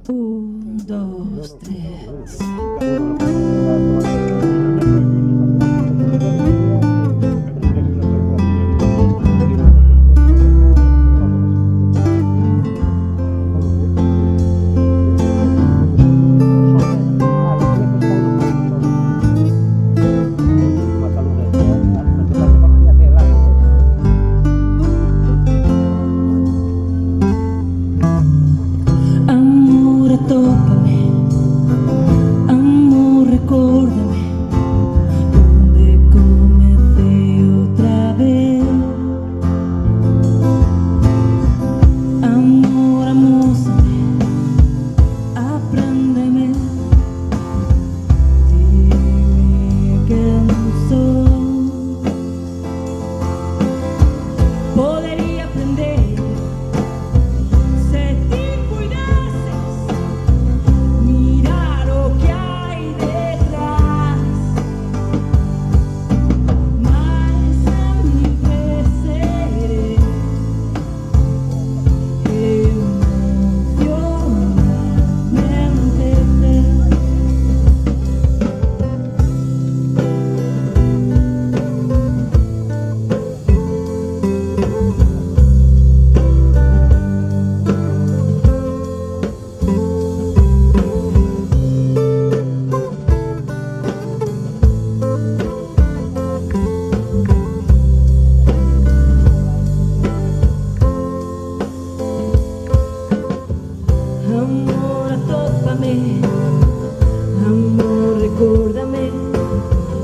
Un, dos, tres. Tópame, amor, recórdame donde comencé otra vez. Amor, amósame, apréndeme, dime que no soy. Podría aprender amor, atópame, amor, recórdame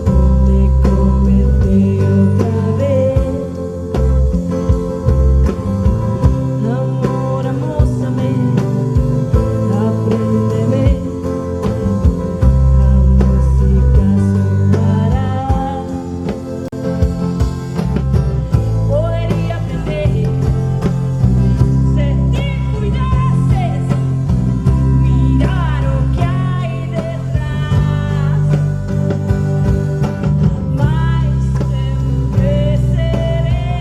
donde comencé otra vez. Amor, amósame, apréndeme, a música sonará. Podría aprender, sentir, cuidarse, mirar lo que hay detrás, mas sempre seré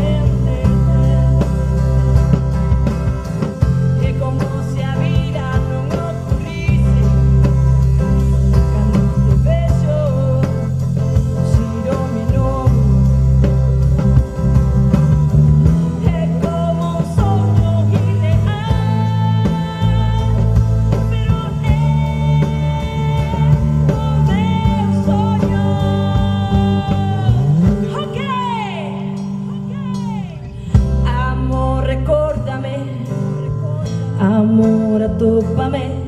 emocionalmente. É como se a vida não ocorrisse cando te vejo, giro mi nome. É como um sonho irreal, pero é o meu sonho. Ok. Amor, recórdame, amor, atópame